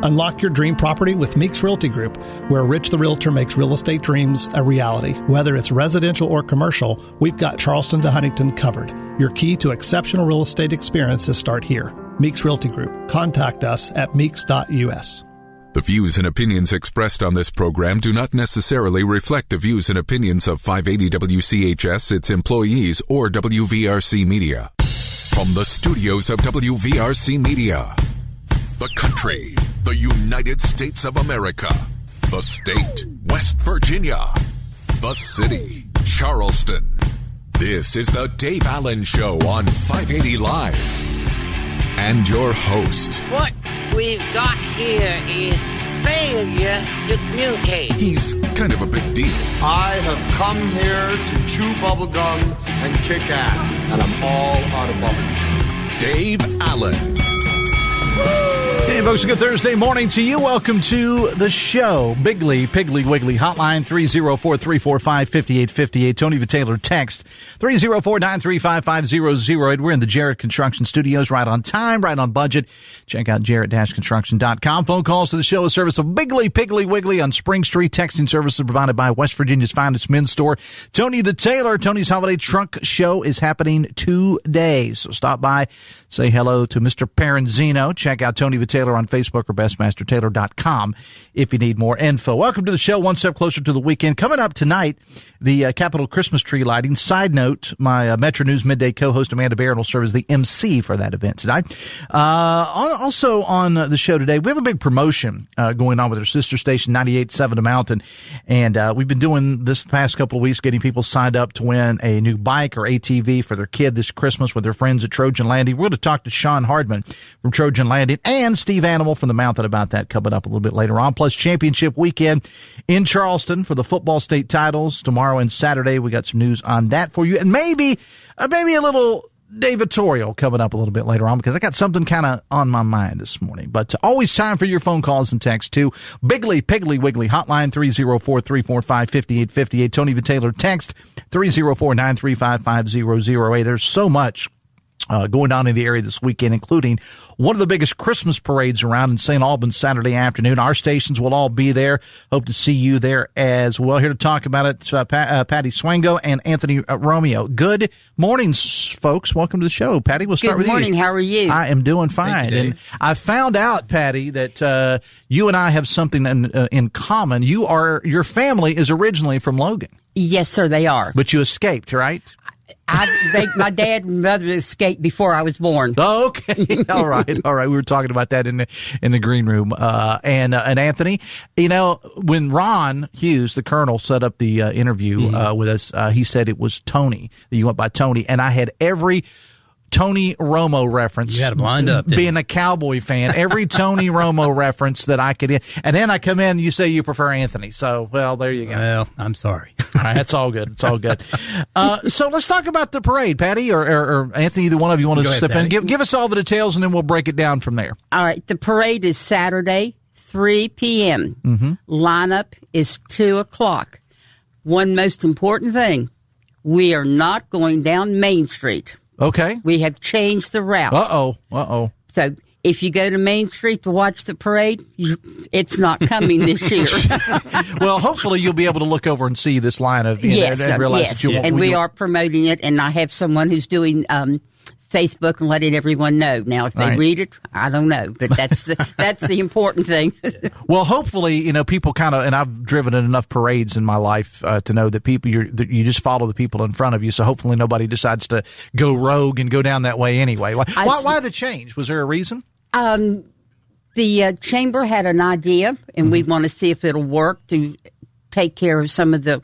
Unlock your dream property with Meeks Realty Group, where Rich the Realtor makes real estate dreams a reality. Whether it's residential or commercial, we've got Charleston to Huntington covered. Your key to exceptional real estate experiences start here. Meeks Realty Group. Contact us at meeks.us. The views and opinions expressed on this program do not necessarily reflect the views and opinions of 580 WCHS, its employees, or WVRC Media. From the studios of WVRC Media, the country, the United States of America, the state, West Virginia, the city, Charleston. This is the Dave Allen Show on 580 Live. And your host. What we've got here is failure to communicate. He's kind of a big deal. I have come here to chew bubblegum and kick ass, and I'm all out of bubblegum. Dave Allen. Hey, folks, a good Thursday morning to you. Welcome to the show. Bigly, Piggly, Wiggly, hotline 304-345-5858. Tony the Taylor, text 304-935-5008. We're in the Jarrett Construction Studios, right on time, right on budget. Check out jarrett-construction.com. Phone calls to the show, a service of Bigly, Piggly, Wiggly on Spring Street. Texting services provided by West Virginia's finest men's store, Tony the Taylor. Tony's Holiday Trunk Show is happening today, so stop by, say hello to Mr. Peranzino. Check out Tony the Taylor on Facebook or bestmastertaylor.com if you need more info. Welcome to the show, one step closer to the weekend. Coming up tonight, the Capitol Christmas tree lighting. Side note, my Metro News Midday co-host Amanda Barron will serve as the MC for that event tonight. Also on the show today, we have a big promotion going on with our sister station 98.7 The Mountain, and we've been doing this past couple of weeks, getting people signed up to win a new bike or ATV for their kid this Christmas with their friends at Trojan Landing. We're going to talk to Shawn Hardman from Trojan Landing and Steve Animal from the Mountain about that coming up a little bit later on. Plus, championship weekend in Charleston for the football state titles tomorrow and Saturday. We got some news on that for you, and maybe a little Davitorial coming up a little bit later on, because I got something kind of on my mind this morning. But always time for your phone calls and texts too. Bigly, Piggly, Wiggly, hotline 304-345-5858. Tony the Taylor, text 304-935-5008. There's so much going on in the area this weekend, including one of the biggest Christmas parades around in St. Albans Saturday afternoon. Our stations will all be there. Hope to see you there as well. Here to talk about it, Patty Swango and Anthony Romeo. Good morning, folks. Welcome to the show. Patty, we'll start with you. Good morning. How are you? I am doing fine. And I found out, Patty, that you and I have something in common. Your family is originally from Logan. Yes, sir, they are. But you escaped, right? My dad and mother escaped before I was born. Oh, okay. All right. We were talking about that in the green room. And Anthony, when Ron Hughes, the colonel, set up the interview with us, he said it was Tony, that you went by Tony, and I had every Tony Romo reference. You had him lined up. Being a Cowboy fan, every Tony Romo reference that I could. And then I come in and you say you prefer Anthony. So, well, there you go. Well, I'm sorry. All right, that's all good. It's all good. So let's talk about the parade, Patty or Anthony, either one of you want to step in. Give us all the details, and then we'll break it down from there. All right. The parade is Saturday, 3 p.m. Mm-hmm. Lineup is 2 o'clock. One most important thing, we are not going down Main Street. Okay. We have changed the route. Uh-oh. So if you go to Main Street to watch the parade, it's not coming this year. Well, hopefully you'll be able to look over and see this line of yes, and realize yes. that you and we are promoting it, and I have someone who's doing Facebook and letting everyone know. Now, if they read it, I don't know, but that's the important thing. Well, hopefully, people kind of, and I've driven in enough parades in my life to know that you just follow the people in front of you. So hopefully nobody decides to go rogue and go down that way anyway. Why the change? Was there a reason? The chamber had an idea, and we want to see if it'll work to take care of some of the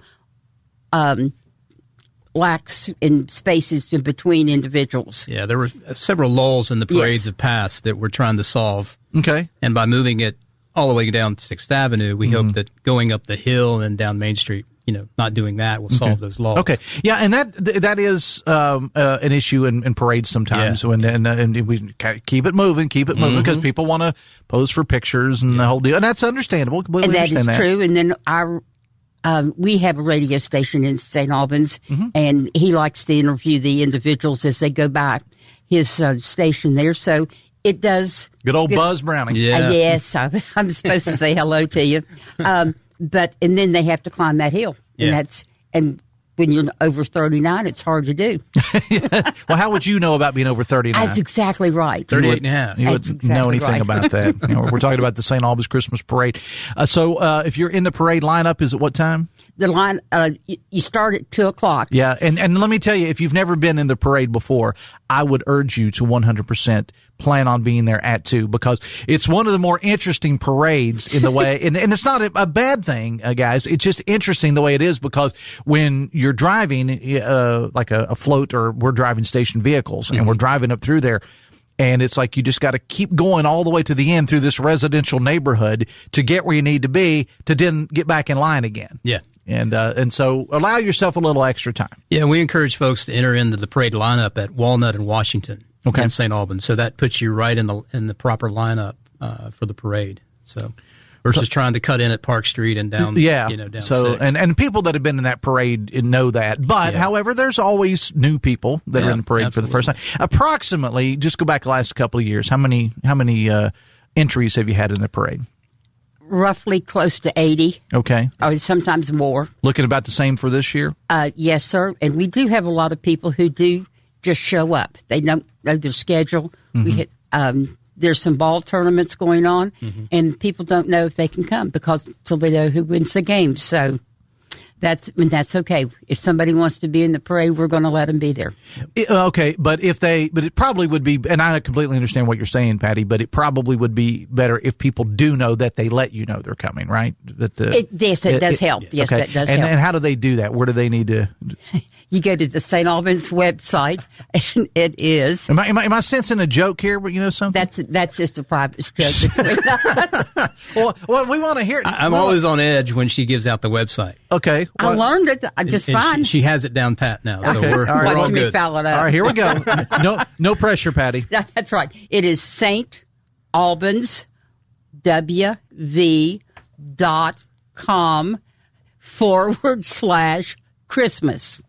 lacks in spaces in between individuals. Yeah, there were several lulls in the parades of past that we're trying to solve. Okay. And by moving it all the way down 6th Avenue, we hope that going up the hill and down Main Street, not doing that will solve those lulls. Okay. Yeah, and that is an issue in parades sometimes, and we keep it moving, because people want to pose for pictures and the whole deal, and that's understandable. And that is true. And then we have a radio station in St. Albans, and he likes to interview the individuals as they go by his station there. So It does. Good old Buzz Browning. Yeah. Yes, I'm supposed to say hello to you. And then they have to climb that hill. Yeah. And when you're over 39, it's hard to do. Well, how would you know about being over 39? That's exactly right. 38 and a half. You That's wouldn't know exactly anything right. about that. We're talking about the St. Albans Christmas Parade. So if you're in the parade lineup, is it what time? The line, you start at 2:00. Yeah, and let me tell you, if you've never been in the parade before, I would urge you to 100% plan on being there at 2, because it's one of the more interesting parades in the way, and it's not a bad thing, guys. It's just interesting the way it is, because when you're driving like a float, or we're driving station vehicles, and we're driving up through there, and it's like you just got to keep going all the way to the end through this residential neighborhood to get where you need to be to then get back in line again. Yeah. And so allow yourself a little extra time. Yeah, we encourage folks to enter into the parade lineup at Walnut and Washington in St. Albans. So that puts you right in the proper lineup for the parade. So versus trying to cut in at Park Street and down, down so 6. and people that have been in that parade know that. But however, there's always new people that are in the parade for the first time. Approximately, just go back the last couple of years, how many entries have you had in the parade? Roughly close to 80. Okay. Or sometimes more. Looking about the same for this year? Yes, sir. And we do have a lot of people who do just show up. They don't know their schedule. There's some ball tournaments going on, and people don't know if they can come until they know who wins the game. So that's okay. If somebody wants to be in the parade, we're going to let them be there. Okay, but it probably would be, and I completely understand what you're saying, Patty, but it probably would be better if people do know that they let you know they're coming, right? Yes, it does help. Yes, okay. that does help. And how do they do that? Where do they need to? You go to the St. Albans website, and it is. Am I sensing a joke here? But you know something? That's just a private joke between us. well, we want to hear it. I'm always on edge when she gives out the website. Okay. I learned it just fine. She has it down pat now, so Okay. we're All right. all Watch me good. foul it up. All right, here we go. No pressure, Patty. That's right. It is St. Albans, wv.com/Christmas.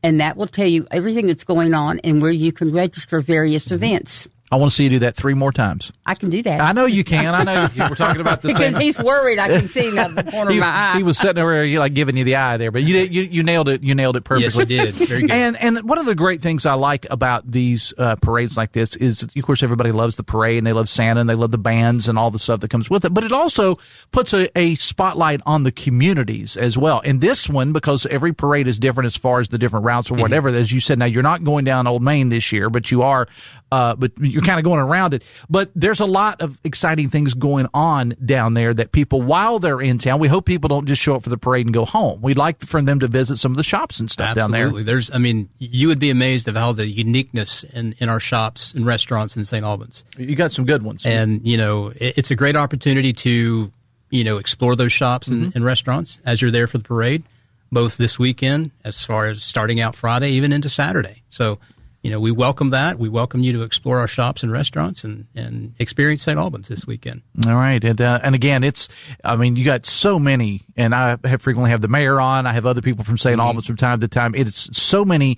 And that will tell you everything that's going on and where you can register various events. I want to see you do that 3 more times. I can do that. I know you can. I know we're talking about the because same. he's worried I can see him out of the corner of my eye. He was sitting over there, like giving you the eye there, but you nailed it. You nailed it perfectly. Yes, you did. Very good. And one of the great things I like about these parades like this is, of course, everybody loves the parade and they love Santa and they love the bands and all the stuff that comes with it. But it also puts a spotlight on the communities as well. And this one, because every parade is different as far as the different routes or whatever. As you said, now you're not going down Old Main this year, but you are. But you're kind of going around it. But there's a lot of exciting things going on down there that people, while they're in town, we hope people don't just show up for the parade and go home. We'd like for them to visit some of the shops and stuff down there. Absolutely. You would be amazed of how the uniqueness in our shops and restaurants in St. Albans. You got some good ones. And, it's a great opportunity to, explore those shops and restaurants as you're there for the parade, both this weekend, as far as starting out Friday, even into Saturday. So, we welcome that. We welcome you to explore our shops and restaurants and experience St. Albans this weekend. All right. And again, you got so many, and I frequently have the mayor on. I have other people from St. Albans from time to time. It's so many,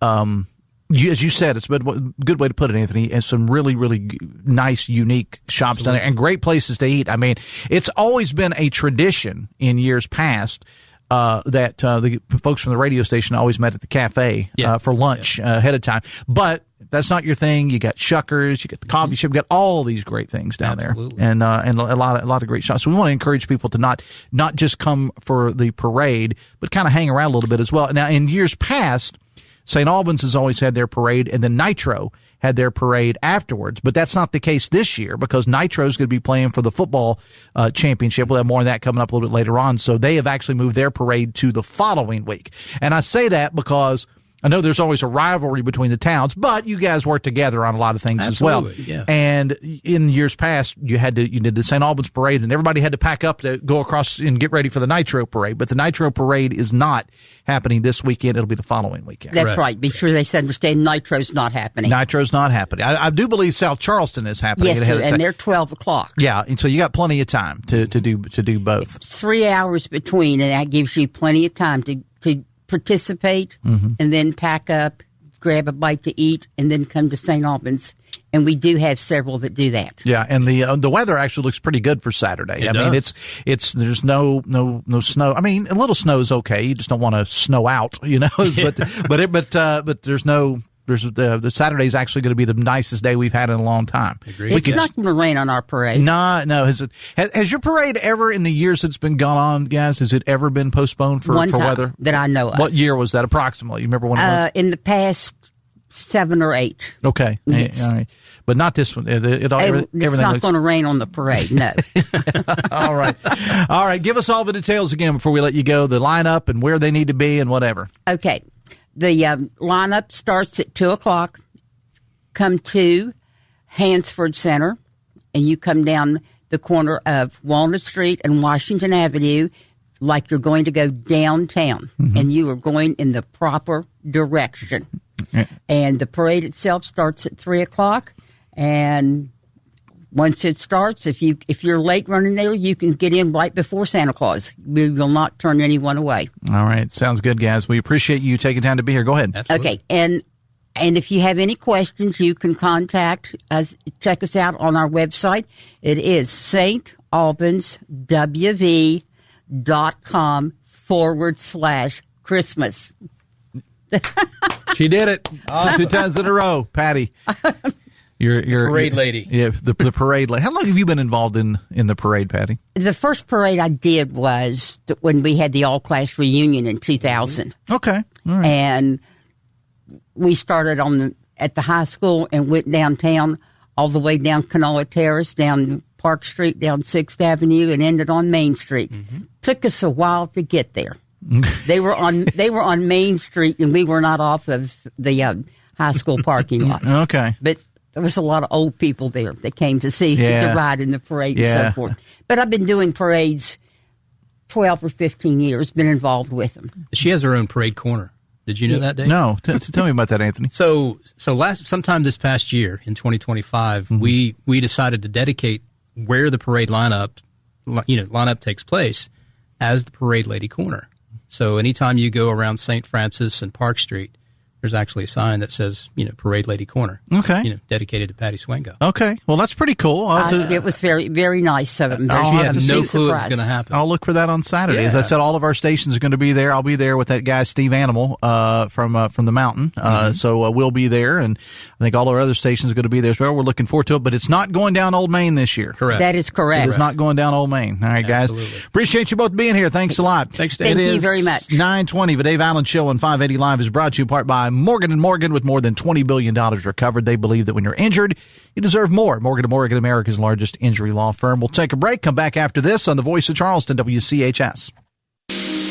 as you said, it's a good way to put it, Anthony, and some really, really nice, unique shops down there and great places to eat. I mean, it's always been a tradition in years past that the folks from the radio station always met at the cafe for lunch ahead of time. But that's not your thing. You got Shuckers, you got the coffee shop, you got all these great things down there, and a lot of great shops. So we want to encourage people to not just come for the parade, but kind of hang around a little bit as well. Now, in years past, St. Albans has always had their parade, and then Nitro had their parade afterwards. But that's not the case this year because Nitro's going to be playing for the football championship. We'll have more on that coming up a little bit later on. So they have actually moved their parade to the following week. And I say that because I know there's always a rivalry between the towns, but you guys work together on a lot of things as well. Yeah. And in years past, you did the St. Albans parade, and everybody had to pack up to go across and get ready for the Nitro parade. But the Nitro parade is not happening this weekend. It'll be the following weekend. That's right. Be sure they understand Nitro's not happening. Nitro's not happening. I do believe South Charleston is happening. Yes, and they're 12 o'clock. Yeah, and so you got plenty of time to do both. It's 3 hours between, and that gives you plenty of time to participate and then pack up, grab a bite to eat, and then come to St. Albans. And we do have several that do that. Yeah, and the weather actually looks pretty good for Saturday. It mean, does. it's there's no snow. I mean, a little snow is okay. You just don't want to snow out, but there's no. The Saturday is actually going to be the nicest day we've had in a long time. Agreed. It's not going to rain on our parade. No. Has your parade ever, in the years it's been gone on, guys, has it ever been postponed for One time weather? that I know of. What year was that approximately? You remember when it was? In the past 7 or 8. Okay. Yes. All right. But not this one. It's not going to rain on the parade, no. All right. All right. Give us all the details again before we let you go, the lineup and where they need to be and whatever. Okay. The lineup starts at 2 o'clock. Come to Hansford Center, and you come down the corner of Walnut Street and Washington Avenue like you're going to go downtown, and you are going in the proper direction. And the parade itself starts at 3 o'clock, and once it starts, if you're late running there, you can get in right before Santa Claus. We will not turn anyone away. All right. Sounds good, guys. We appreciate you taking time to be here. Go ahead. Absolutely. Okay. And if you have any questions, you can contact us. Check us out on our website. It is StAlbansWV.com/Christmas. She did it. 2 times in a row, Patty. You're Parade lady. Yeah, the parade lady. How long have you been involved in the parade, Patty? The first parade I did was when we had the all-class reunion in 2000. Okay. All right. And we started at the high school and went downtown all the way down Kanawha Terrace, down Park Street, down 6th Avenue, and ended on Main Street. Took us a while to get there. They were on Main Street, and we were not off of the high school parking lot. Okay. But there was a lot of old people there that came to see to ride in the parade and so forth. But I've been doing parades 12 or 15 years, been involved with them. She has her own parade corner. Did you know that, Dave? No. Tell me about that, Anthony. So sometime this past year in 2025, we decided to dedicate where the parade lineup takes place as the Parade Lady Corner. So anytime you go around St. Francis and Park Street, there's actually a sign that says, Parade Lady Corner. Okay. Dedicated to Patty Swango. Okay. Well, that's pretty cool. It was very, very nice of them. She had no clue it was going to happen. I'll look for that on Saturday. As I said, all of our stations are going to be there. I'll be there with that guy, Steve Animal, from the mountain. So we'll be there. And I think all our other stations are going to be there as well. We're looking forward to it. But it's not going down Old Main this year. Correct. That is correct. It is not going down Old Main. All right, guys. Absolutely. Appreciate you both being here. Thanks a lot. Thanks, Dave. Thank you very much. 9:20. The Dave Allen Show on 580 Live is brought to you in part by Morgan & Morgan. With more than $20 billion recovered, they believe that when you're injured, you deserve more. Morgan & Morgan, America's largest injury law firm. We'll take a break. Come back after this on the Voice of Charleston, WCHS.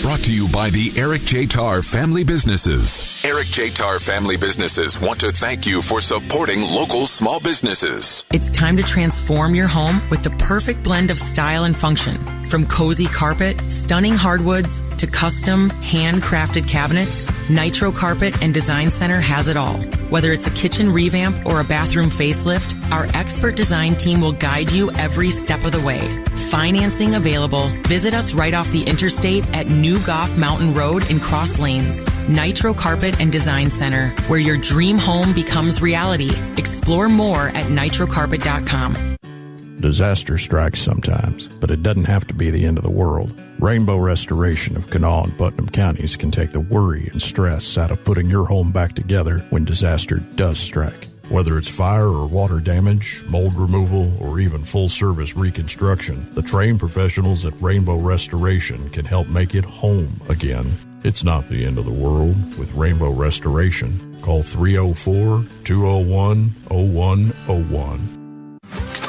Brought to you by the Eric J. Tarr Family Businesses. Eric J. Tarr Family Businesses want to thank you for supporting local small businesses. It's time to transform your home with the perfect blend of style and function. From cozy carpet, stunning hardwoods, to custom, handcrafted cabinets, Nitro Carpet and Design Center has it all. Whether it's a kitchen revamp or a bathroom facelift, our expert design team will guide you every step of the way. Financing available. Visit us right off the interstate at New Goff Mountain Road in Cross Lanes. Nitro Carpet and Design Center, where your dream home becomes reality. Explore more at nitrocarpet.com. Disaster strikes sometimes, but it doesn't have to be the end of the world. Rainbow Restoration of Kanawha and Putnam counties can take the worry and stress out of putting your home back together when disaster does strike. Whether it's fire or water damage, mold removal, or even full-service reconstruction, the trained professionals at Rainbow Restoration can help make it home again. It's not the end of the world with Rainbow Restoration. Call 304-201-0101.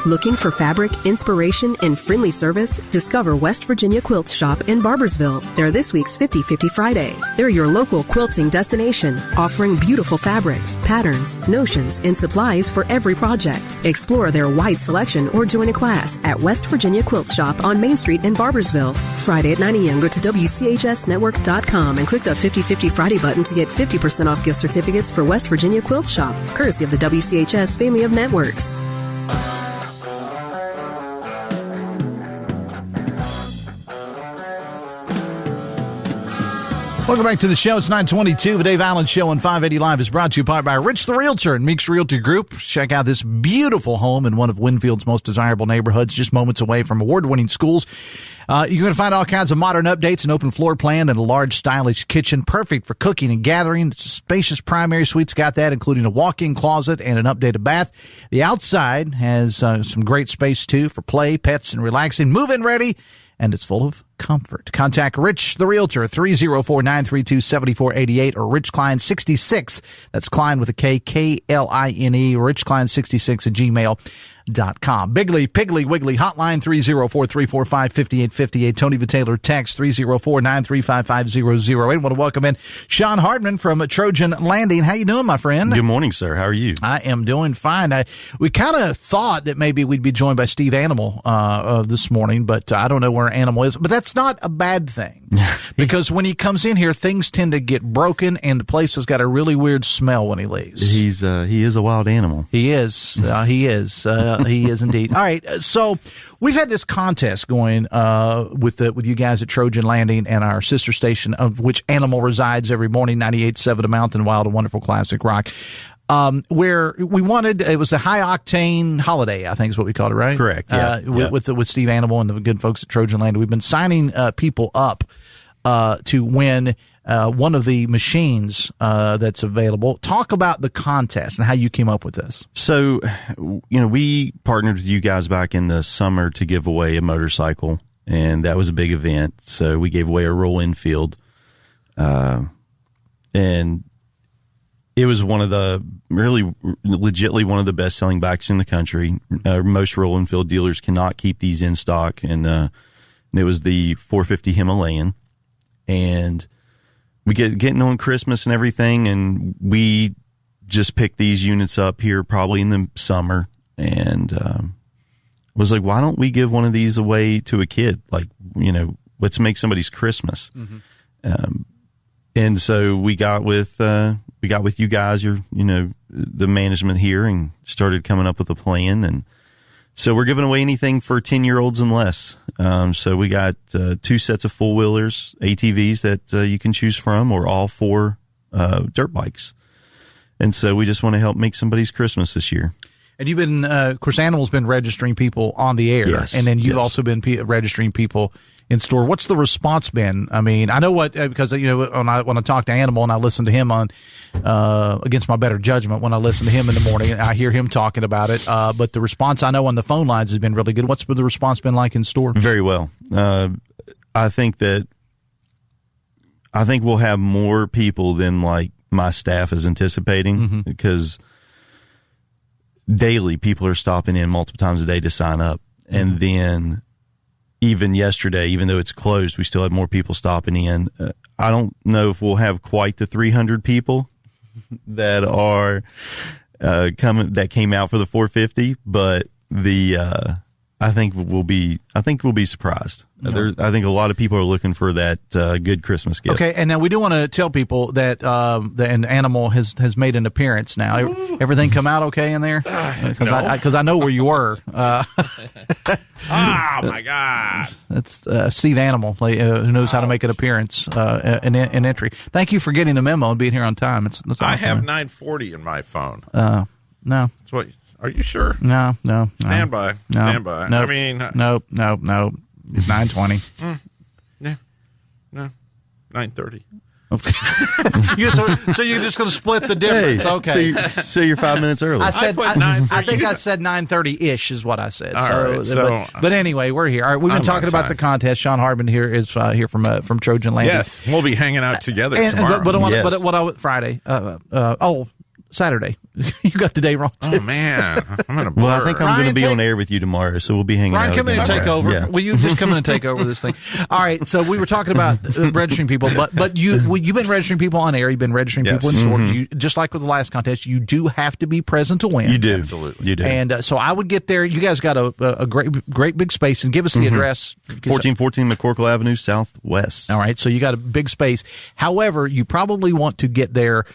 Looking for fabric, inspiration, and friendly service? Discover West Virginia Quilt Shop in Barbersville. They're this week's 50/50 Friday. They're your local quilting destination, offering beautiful fabrics, patterns, notions, and supplies for every project. Explore their wide selection or join a class at West Virginia Quilt Shop on Main Street in Barbersville. Friday at 9 a.m. Go to WCHSnetwork.com and click the 50/50 Friday button to get 50% off gift certificates for West Virginia Quilt Shop, courtesy of the WCHS family of networks. Welcome back to the show. It's 9:22. The Dave Allen Show on 580 Live is brought to you by Rich the Realtor and Meeks Realty Group. Check out this beautiful home in one of Winfield's most desirable neighborhoods, just moments away from award-winning schools. You're going to find all kinds of modern updates, an open floor plan, and a large, stylish kitchen, perfect for cooking and gathering. It's a spacious primary suite's got that, including a walk-in closet and an updated bath. The outside has some great space, too, for play, pets, and relaxing. Move-in ready, and it's full of comfort. Contact Rich the Realtor, 304-932-7488, or Rich Klein 66. That's Klein with a K, K-L-I-N-E, richklein66@gmail.com. Biggly, Piggly, Wiggly, hotline 304-345-5858. Tony Vitaylor, text 304-935-5008. I want to welcome in Shawn Hardman from Trojan Landing. How you doing, my friend? Good morning, sir. How are you? I am doing fine. We kind of thought that maybe we'd be joined by Steve Animal this morning, but I don't know where Animal is. But that's not a bad thing, because when he comes in here, things tend to get broken, and the place has got a really weird smell when he leaves. He is a wild animal. He is. He is indeed. All right. So we've had this contest going with you guys at Trojan Landing and our sister station, of which Animal resides every morning, 98.7 The Mountain, Wild and Wonderful Classic Rock. Where we wanted, it was the high octane holiday, I think is what we called it, right? Correct. Yeah. With Steve Animal and the good folks at Trojan Landing, we've been signing people up to win one of the machines that's available. Talk about the contest and how you came up with this. So, we partnered with you guys back in the summer to give away a motorcycle, and that was a big event. So we gave away a Roll Enfield, and it was one of the legitimately one of the best selling bikes in the country. Most Roll Enfield dealers cannot keep these in stock, and it was the 450 Himalayan, and we getting on Christmas and everything, and we just picked these units up here probably in the summer, and was like, why don't we give one of these away to a kid? Like, let's make somebody's Christmas. Mm-hmm. And so we got with you guys, the management here, and started coming up with a plan. And so we're giving away anything for 10-year-olds and less. So we got 2 sets of four-wheelers, ATVs that you can choose from, or all 4 dirt bikes. And so we just want to help make somebody's Christmas this year. And you've been, of course, Animal's been registering people on the air. Yes, and then you've also been registering people in store. What's the response been? I mean, I know because when I talk to Animal and I listen to him on against my better judgment, when I listen to him in the morning, I hear him talking about it. But the response I know on the phone lines has been really good. What's the response been like in store? Very well. I think we'll have more people than like my staff is anticipating, mm-hmm. because daily people are stopping in multiple times a day to sign up, mm-hmm. and then. Even yesterday, even though it's closed, we still had more people stopping in. I don't know if we'll have quite the 300 people that are that came out for the 450, but I think we'll be surprised. Yeah. I think a lot of people are looking for that good Christmas gift. Okay, and now we do want to tell people that an Animal has made an appearance now. Everything come out okay in there? Because I know where you were. Oh my God! That's Steve Animal, who knows how to make an appearance, an entry. Thank you for getting the memo and being here on time. That's awesome. I have 940 in my phone. No. That's what. Are you sure? No. Stand by. No. Stand by. Nope. I mean, nope. 920. No. 930. Okay. So you're just going to split the difference? Hey, okay. So you're 5 minutes early. I said I think I said 9:30-ish is what I said. But anyway, we're here. All right, we've been talking about the contest. Shawn Hardman here is here from Trojan Landing. Yes, we'll be hanging out together tomorrow. But Friday. Saturday. You got the day wrong, too. Oh, man. I'm going to blur. Well, I think I'm going to be on air with you tomorrow, so we'll be hanging out. Ryan, come in and take over. Yeah. Will you just come in and take over this thing? All right, so we were talking about registering people, but you've been registering people on air. You've been registering people in store. Mm-hmm. Just like with the last contest, you do have to be present to win. You do. Absolutely. You do. And so I would get there. You guys got a great big space, and give us the address. 1414 McCorkle Avenue, Southwest. All right, so you got a big space. However, you probably want to get there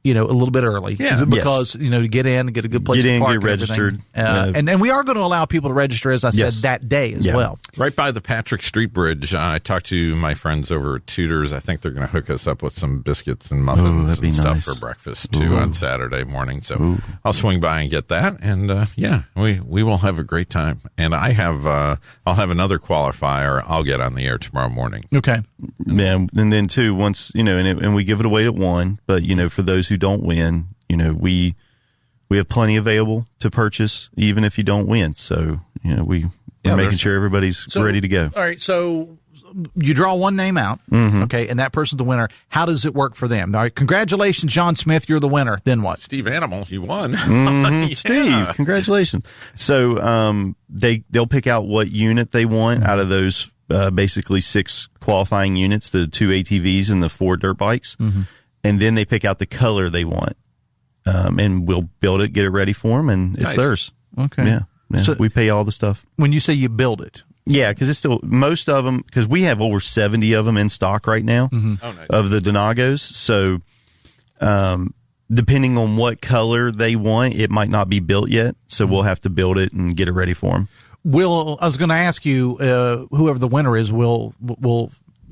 a little bit early. Yeah. Because, to get in and get a good place to park. Get registered. And we are going to allow people to register, as I said, that day as well. Right by the Patrick Street Bridge. I talked to my friends over at Tudor's. I think they're going to hook us up with some biscuits and muffins and stuff for breakfast, too, on Saturday morning. So I'll swing by and get that. And, we will have a great time. And I'll have another qualifier I'll get on the air tomorrow morning. Okay. Yeah, and then, too, once, and we give it away at 1, but, for those who don't win, we have plenty available to purchase even if you don't win. So, we're making sure everybody's ready to go. All right, so you draw one name out, okay, and that person's the winner. How does it work for them? All right, congratulations, John Smith, you're the winner. Then what? Steve Animal, you won. Steve, congratulations. So they'll pick out what unit they want out of those basically 6 qualifying units, the 2 ATVs and the 4 dirt bikes. And then they pick out the color they want, and we'll build it, get it ready for them, and it's theirs. Okay. Yeah. So we pay all the stuff. When you say you build it? Yeah, because it's still, most of them, because we have over 70 of them in stock right now of the Donagos. So depending on what color they want, it might not be built yet. So we'll have to build it and get it ready for them. I was going to ask you, whoever the winner is, will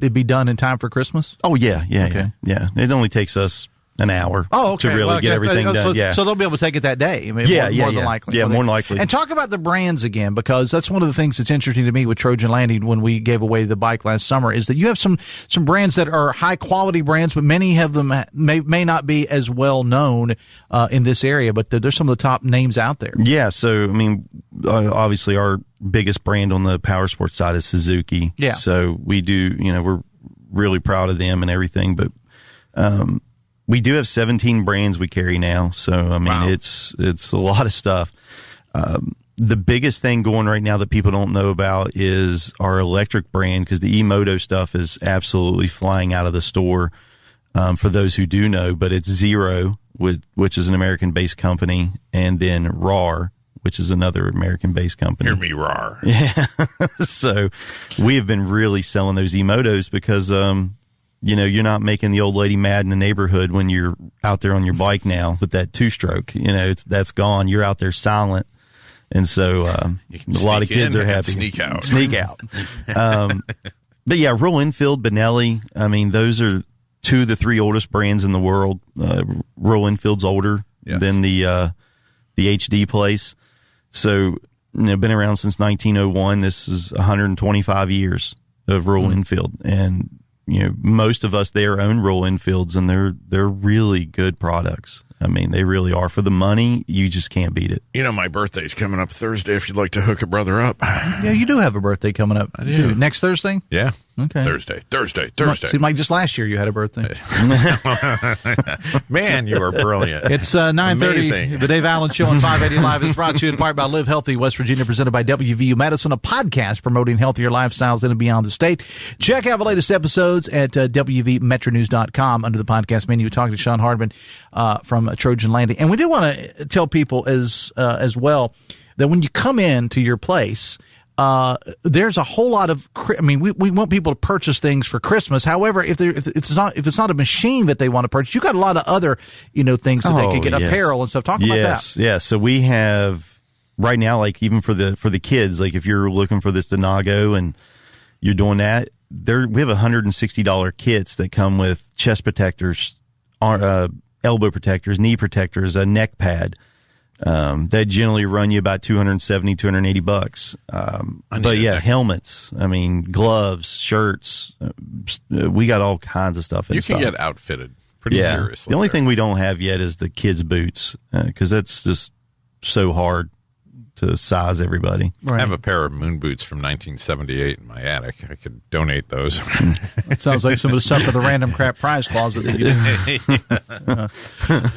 it be done in time for Christmas? Oh, yeah. It only takes us an hour to really get everything done. So they'll be able to take it that day. More than likely. Yeah, more than likely. And talk about the brands again, because that's one of the things that's interesting to me with Trojan Landing when we gave away the bike last summer, is that you have some brands that are high quality brands, but many of them may not be as well known in this area, but there's some of the top names out there. Yeah, so obviously our biggest brand on the power sports side is Suzuki. Yeah. So we do, we're really proud of them and everything, but we do have 17 brands we carry now. So, it's a lot of stuff. The biggest thing going right now that people don't know about is our electric brand, because the E-Moto stuff is absolutely flying out of the store, for those who do know, but it's Zero, which is an American-based company, and then RAR, which is another American-based company. Hear me roar. Yeah. So we have been really selling those E-Motos because, you're not making the old lady mad in the neighborhood when you're out there on your bike now with that 2-stroke. That's gone. You're out there silent. And so a lot of kids are happy. Sneak out. But yeah, Royal Enfield, Benelli, those are 2 of the 3 oldest brands in the world. Royal Enfield's older than the HD place. So, been around since 1901. This is 125 years of Royal Enfield. And most of us there own Royal Enfields, and they're really good products. They really are. For the money, you just can't beat it. My birthday's coming up Thursday if you'd like to hook a brother up. Yeah, you do have a birthday coming up. I do. Next Thursday? Yeah. Okay. Thursday. Seemed like just last year you had a birthday. Man, you are brilliant. It's 9:30. The Dave Allen Show on 580 Live is brought to you in part by Live Healthy West Virginia, presented by WVU Medicine, a podcast promoting healthier lifestyles in and beyond the state. Check out the latest episodes at WVMetronews.com under the podcast menu. We're talking to Shawn Hardman from Trojan Landing. And we do want to tell people as well that when you come into your place, there's a whole lot of, we want people to purchase things for Christmas. However, if it's not a machine that they want to purchase, you got a lot of other, things that they could get, apparel and stuff. Talk about that. Yes. So we have right now, like even for the kids, like if you're looking for this Donago and you're doing that, we have $160 kits that come with chest protectors, elbow protectors, knee protectors, a neck pad. That generally run you about $270, $280. But yeah, helmets, gloves, shirts, we got all kinds of stuff in You can stock. get outfitted pretty seriously. The only thing we don't have yet is the kids' boots, because that's just so hard to size everybody. Right. I have a pair of moon boots from 1978 in my attic. I could donate those. It sounds like some of the stuff at the Random Crap Prize Closet that you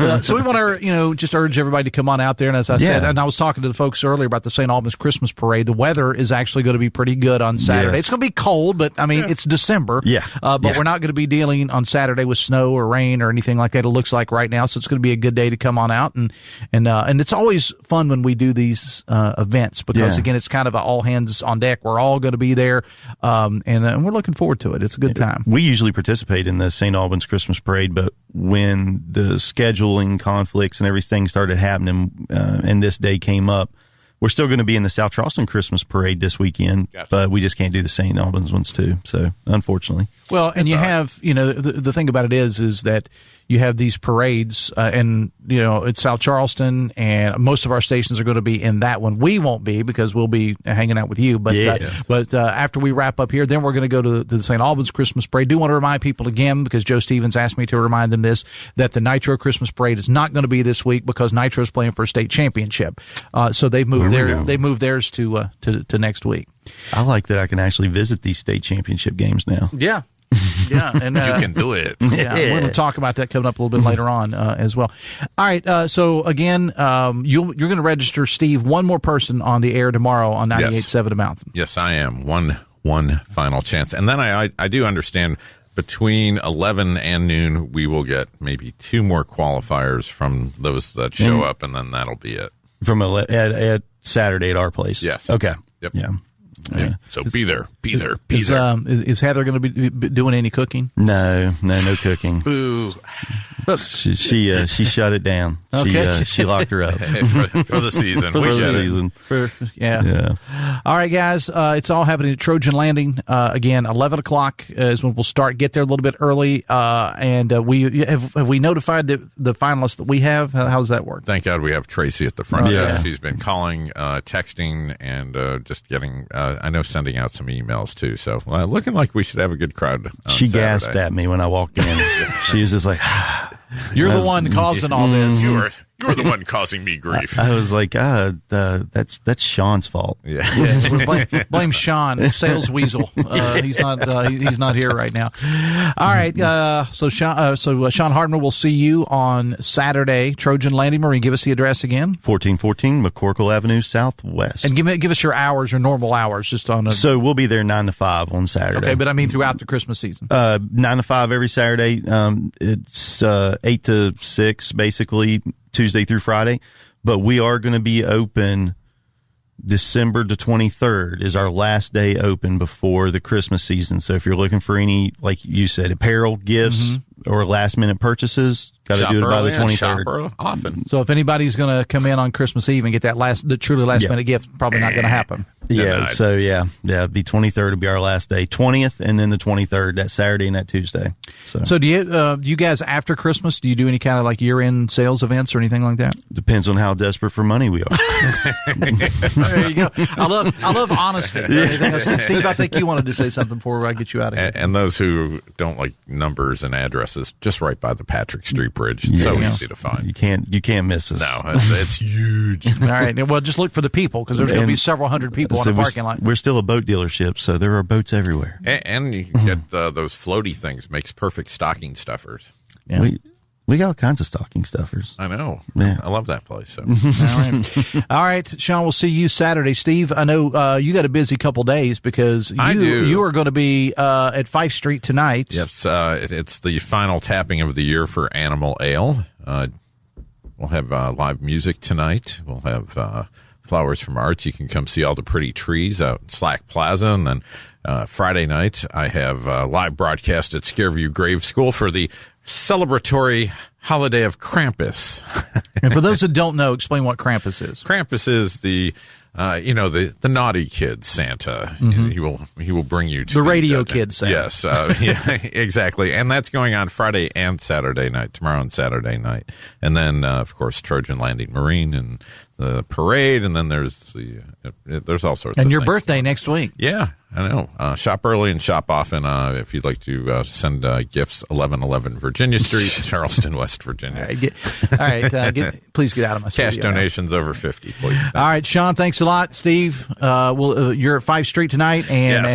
do. So we want to, just urge everybody to come on out there. And as I said, and I was talking to the folks earlier about the St. Albans Christmas Parade. The weather is actually going to be pretty good on Saturday. Yes. It's going to be cold, but it's December. Yeah. But we're not going to be dealing on Saturday with snow or rain or anything like that. It looks like right now. So it's going to be a good day to come on out. And it's always fun when we do these events because, again, it's kind of an all hands on deck. We're all going to be there, and we're looking forward to it. It's a good time. We usually participate in the St. Albans Christmas Parade, but when the scheduling conflicts and everything started happening and this day came up, we're still going to be in the South Charleston Christmas Parade this weekend, but we just can't do the St. Albans ones too. So, unfortunately. Well, and you have, the thing about it is that you have these parades, and, it's South Charleston, and most of our stations are going to be in that one. We won't be because we'll be hanging out with you. But after we wrap up here, then we're going to go to the St. Albans Christmas Parade. Do want to remind people again, because Joe Stevens asked me to remind them this, that the Nitro Christmas Parade is not going to be this week because Nitro is playing for a state championship. So they've moved theirs to next week. I like that I can actually visit these state championship games now. Yeah. Yeah, and you can do it. Yeah, we're going to talk about that coming up a little bit later on as well. All right, so again, you're going to register, Steve, one more person on the air tomorrow on 98.7 The Mountain. Yes, I am. One final chance, and then I do understand between 11 and noon we will get maybe 2 more qualifiers from those that show up, and then that'll be it. From at Saturday at our place. Yes. Okay. Yep. Yeah. Yeah. So be there. Is Heather going to be doing any cooking? No cooking. Boo. She shut it down. Okay. She locked her up for the season. For the season. Yeah. All right, guys. It's all happening at Trojan Landing. Again, 11 o'clock is when we'll start. Get there a little bit early. And we have we notified the finalists that we have. How does that work? Thank God we have Tracy at the front desk. She's been calling, texting, and just getting. I know sending out some emails too. So looking like we should have a good crowd. She gasped at me when I walked in. She was just like, "You're the one causing all this. You're the one causing me grief." I was like, that's Sean's fault. Yeah. Blame Sean, sales weasel. He's not here right now. All right. So Shawn Hardman will see you on Saturday, Trojan Landing. Marine, give us the address again. 1414 McCorkle Avenue Southwest. And give us your hours, your normal hours, just on. So we'll be there 9 to 5 on Saturday. Okay, but I mean throughout the Christmas season. 9 to 5 every Saturday. It's 8 to 6 basically. Tuesday through Friday, but we are going to be open December the 23rd is our last day open before the Christmas season. So if you're looking for any, like you said, apparel, gifts, or last minute purchases, got to do it by the 23rd. Shop often. So if anybody's going to come in on Christmas Eve and get that truly last minute gift, probably not going to happen. Yeah. So it'd be 23rd will be our last day, 20th, and then the 23rd, that Saturday and that Tuesday. So do you guys after Christmas, do you do any kind of like year-end sales events or anything like that? Depends on how desperate for money we are. There you go. I love honesty. Steve, I think you wanted to say something before I get you out of here. And those who don't like numbers and addresses, just right by the Patrick Street Bridge. It's so easy to find. You can't miss us. No, it's huge. All right. Well, just look for the people because there's going to be several hundred people on the parking lot. We're still a boat dealership, so there are boats everywhere. And you can get those floaty things. Makes perfect stocking stuffers. Yeah. We got all kinds of stocking stuffers. I know. Yeah. I love that place. So. All right, Sean, we'll see you Saturday. Steve, I know you got a busy couple days because you are going to be at Fife Street tonight. Yes, it's the final tapping of the year for Animal Ale. We'll have live music tonight. We'll have Flowers from Arts. You can come see all the pretty trees out in Slack Plaza. And then Friday night, I have a live broadcast at Scareview Grave School for the celebratory holiday of Krampus. And for those that don't know, explain what Krampus is. Krampus is the naughty kid Santa. He will bring you to the radio kid Santa. Yes, yeah, exactly. And that's going on Friday and Saturday night, tomorrow and Saturday night. And then, of course, Trojan Landing Marine and the parade. And then there's all sorts of things. And your birthday next week. Yeah, I know. Shop early and shop often. If you'd like to send gifts, 1111 Virginia Street, Charleston, West Virginia. All right, please get out of my studio. Cash donations over 50, please. All right, Sean, thanks a lot. Steve, you're at 5th Street tonight and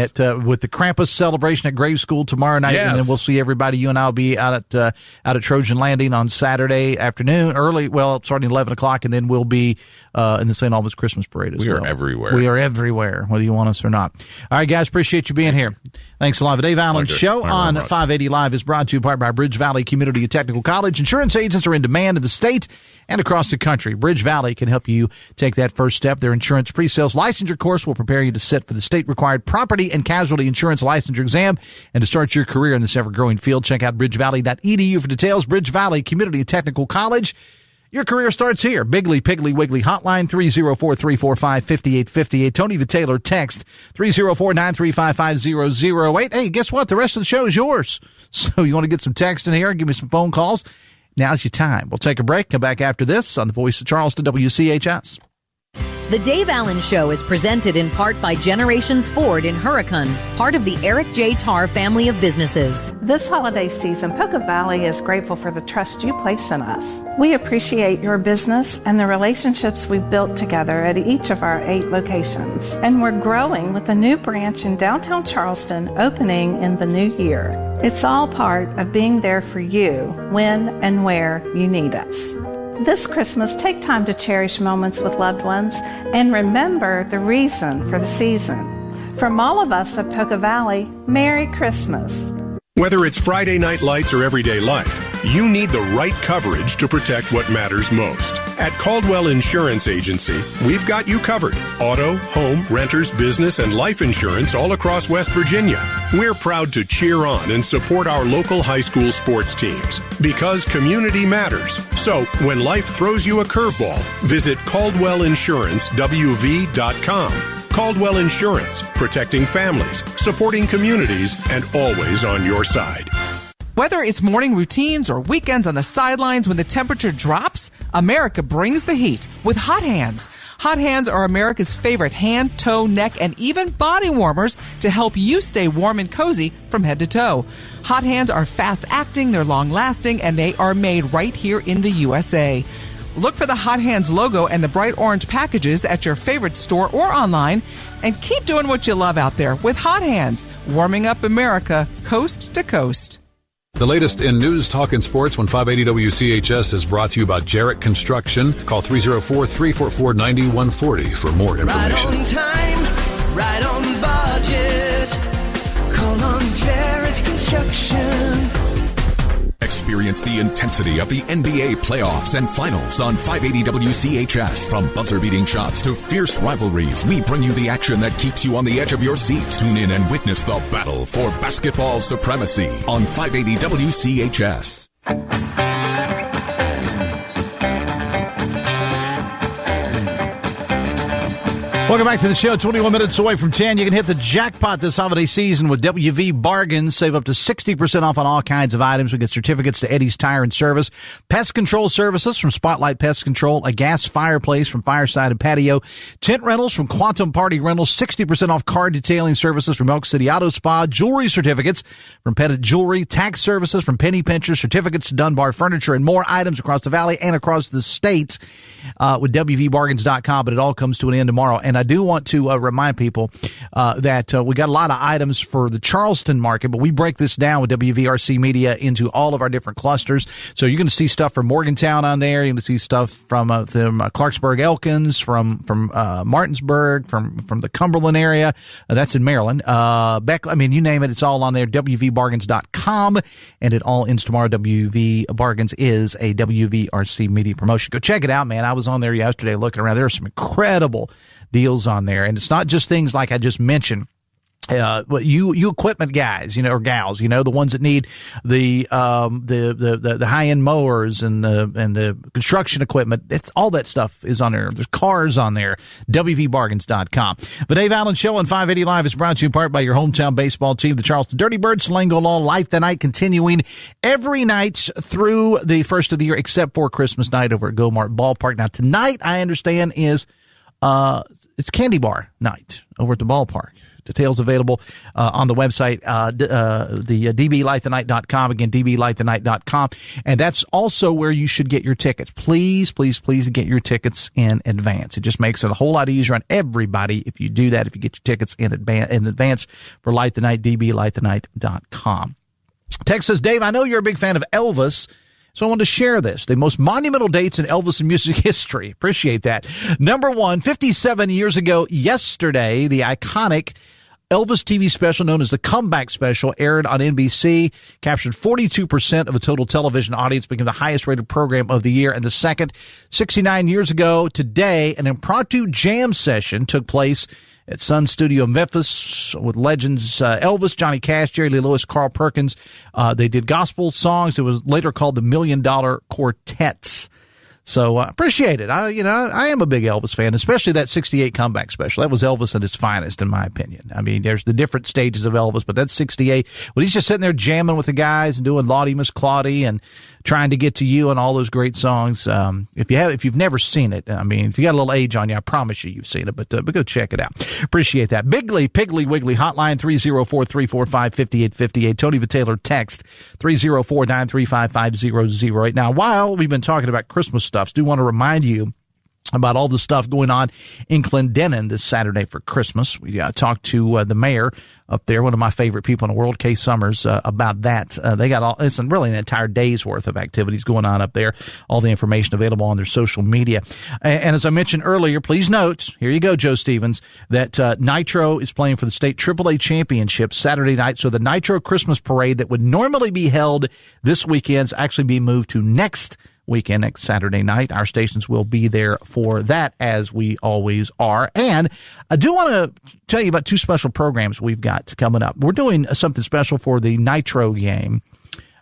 with the Krampus celebration at Grave School tomorrow night. Yes. And then we'll see everybody. You and I will be out at Trojan Landing on Saturday afternoon, early, starting at 11 o'clock, and then we'll be in the St. Albans Christmas Parade as well. We are everywhere. We are everywhere, whether you want us or not. All right, guys, appreciate you being here. Thanks a lot. The Dave Allen Show on 580 Live is brought to you part by Bridge Valley Community and Technical College. Insurance agents are in demand in the state and across the country. Bridge Valley can help you take that first step. Their insurance pre-sales licensure course will prepare you to sit for the state-required property and casualty insurance licensure exam and to start your career in this ever-growing field. Check out bridgevalley.edu for details. Bridge Valley Community and Technical College. Your career starts here. Bigley, Piggly, Wiggly Hotline, 304-345-5858. Tony Vitaylor, text 304-935-5008. Hey, guess what? The rest of the show is yours. So you want to get some text in here, give me some phone calls. Now's your time. We'll take a break, come back after this on the Voice of Charleston, WCHS. The Dave Allen Show is presented in part by Generations Ford in Hurricane, part of the Eric J. Tarr family of businesses. This holiday season, Poca Valley is grateful for the trust you place in us. We appreciate your business and the relationships we've built together at each of our 8 locations. And we're growing with a new branch in downtown Charleston opening in the new year. It's all part of being there for you when and where you need us. This Christmas, take time to cherish moments with loved ones and remember the reason for the season. From all of us at Poca Valley, Merry Christmas. Whether it's Friday Night Lights or everyday life, you need the right coverage to protect what matters most. At Caldwell Insurance Agency, we've got you covered. Auto, home, renters, business, and life insurance all across West Virginia. We're proud to cheer on and support our local high school sports teams because community matters. So when life throws you a curveball, visit CaldwellInsuranceWV.com. Caldwell Insurance, protecting families, supporting communities, and always on your side. Whether it's morning routines or weekends on the sidelines when the temperature drops, America brings the heat with Hot Hands. Hot Hands are America's favorite hand, toe, neck, and even body warmers to help you stay warm and cozy from head to toe. Hot Hands are fast-acting, they're long-lasting, and they are made right here in the USA. Look for the Hot Hands logo and the bright orange packages at your favorite store or online, and keep doing what you love out there with Hot Hands, warming up America coast to coast. The latest in news, talk, and sports when 580 WCHS is brought to you by Jarrett Construction. Call 304-344-9140 for more information. Right on time, right on budget. Call on Jarrett Construction. Experience the intensity of the NBA playoffs and finals on 580 WCHS. From buzzer-beating shots to fierce rivalries, we bring you the action that keeps you on the edge of your seat. Tune in and witness the battle for basketball supremacy on 580 WCHS. Welcome back to the show. 21 minutes away from 10. You can hit the jackpot this holiday season with WV Bargains. Save up to 60% off on all kinds of items. We get certificates to Eddie's Tire and Service, pest control services from Spotlight Pest Control, a gas fireplace from Fireside and Patio, tent rentals from Quantum Party Rentals, 60% off car detailing services from Elk City Auto Spa, jewelry certificates from Pettit Jewelry, tax services from Penny Pincher, certificates to Dunbar Furniture, and more items across the valley and across the state with WVBargains.com. But it all comes to an end tomorrow. And I do want to remind people that we got a lot of items for the Charleston market, but we break this down with WVRC Media into all of our different clusters. So you're going to see stuff from Morgantown on there. You're going to see stuff from Clarksburg, Elkins, from Martinsburg, from the Cumberland area. That's in Maryland. You name it, it's all on there. WVBargains.com, and it all ends tomorrow. WV Bargains is a WVRC Media promotion. Go check it out, man. I was on there yesterday looking around. There are some incredible deals on there, and it's not just things like I just mentioned. You equipment guys, or gals, the ones that need the high end mowers and the construction equipment. It's all that stuff is on there. There's cars on there. WVBargains.com. The Dave Allen Show on 580 Live is brought to you in part by your hometown baseball team, the Charleston Dirty Birds. Swango Law Light the Night continuing every night through the first of the year, except for Christmas night over at Go-Mart Ballpark. Now tonight, I understand is it's candy bar night over at the ballpark. Details available on the website, the dblightthenight.com. Again, dblightthenight.com. And that's also where you should get your tickets. Please, please, please get your tickets in advance. It just makes it a whole lot easier on everybody if you do that, if you get your tickets in advance for Light the Night, dblightthenight.com. Text says, Dave, I know you're a big fan of Elvis. So I wanted to share this. The most monumental dates in Elvis and music history. Appreciate that. Number 1, 57 years ago yesterday, the iconic Elvis TV special known as the Comeback Special aired on NBC, captured 42% of the total television audience, became the highest rated program of the year. And the second, 69 years ago today, an impromptu jam session took place at Sun Studio Memphis with legends Elvis, Johnny Cash, Jerry Lee Lewis, Carl Perkins. They did gospel songs. It was later called the $1 Million Quartets. So appreciate it. I am a big Elvis fan, especially that 68 Comeback Special. That was Elvis at his finest, in my opinion. I mean, there's the different stages of Elvis, but that's 68. When he's just sitting there jamming with the guys and doing Lottie Miss Claudie and Trying to Get to You and all those great songs. If you've never seen it, I mean, if you got a little age on you, I promise you've seen it, but go check it out. Appreciate that. Bigley, Piggly Wiggly hotline 304-345-5858. Tony Vitaylor text 304-935-5008. Now, while we've been talking about Christmas stuff, do want to remind you about all the stuff going on in Clendenin this Saturday for Christmas. We talked to the mayor up there, one of my favorite people in the world, Kay Summers, about that. They got it's really an entire day's worth of activities going on up there. All the information available on their social media. And as I mentioned earlier, please note, here you go, Joe Stevens, that Nitro is playing for the state AAA championship Saturday night. So the Nitro Christmas parade that would normally be held this weekend is actually being moved to next weekend, next Saturday night. Our stations will be there for that, as we always are. And I do want to tell you about two special programs we've got coming up. We're doing something special for the Nitro game,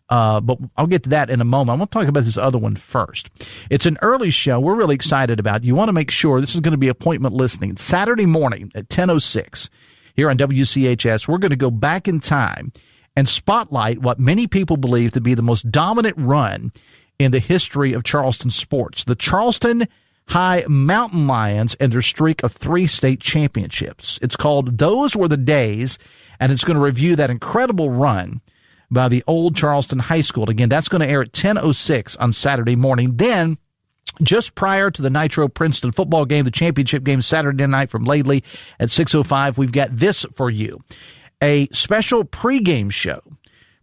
but I'll get to that in a moment. I want to talk about this other one first. It's an early show we're really excited about. You want to make sure this is going to be appointment listening. Saturday morning at 10:06 here on WCHS, we're going to go back in time and spotlight what many people believe to be the most dominant run in the history of Charleston sports, the Charleston High Mountain Lions and their streak of 3 state championships. It's called Those Were the Days, and it's going to review that incredible run by the old Charleston High School. Again, that's going to air at 10:06 on Saturday morning. Then, just prior to the Nitro Princeton football game, the championship game Saturday night from Laidley at 6:05, we've got this for you, a special pregame show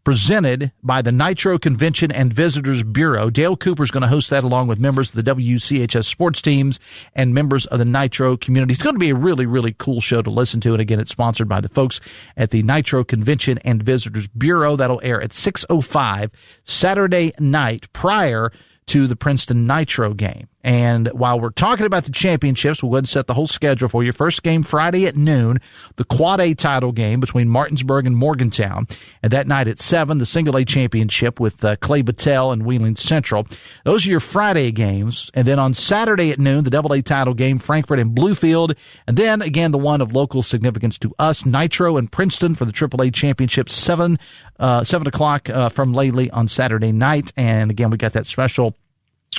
presented by the Nitro Convention and Visitors Bureau. Dale Cooper is going to host that along with members of the WCHS sports teams and members of the Nitro community. It's going to be a really, really cool show to listen to. And again, it's sponsored by the folks at the Nitro Convention and Visitors Bureau. That'll air at 6:05 Saturday night prior to the Princeton Nitro game. And while we're talking about the championships, we'll go ahead and set the whole schedule for you. First game Friday at noon, the Quad A title game between Martinsburg and Morgantown. And that night at 7, the Single A championship with Clay Battelle and Wheeling Central. Those are your Friday games. And then on Saturday at noon, the Double A title game, Frankfort and Bluefield. And then again, the one of local significance to us, Nitro and Princeton for the Triple A championship, 7 o'clock from Laidley on Saturday night. And again, we got that special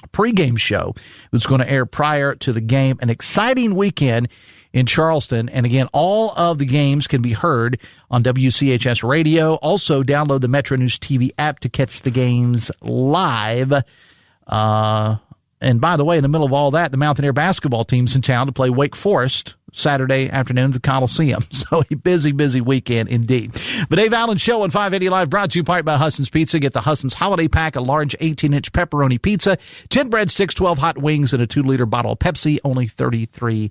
pregame show that's going to air prior to the game. An exciting weekend in Charleston. And again, all of the games can be heard on WCHS radio. Also, download the Metro News TV app to catch the games live. And by the way, in the middle of all that, the Mountaineer basketball team's in town to play Wake Forest Saturday afternoon at the Coliseum. So a busy, busy weekend indeed. The Dave Allen Show on 580 Live brought to you part by Husson's Pizza. Get the Husson's Holiday Pack, a large 18-inch pepperoni pizza, 10 breadsticks, 12 hot wings, and a 2-liter bottle of Pepsi, only $33.99.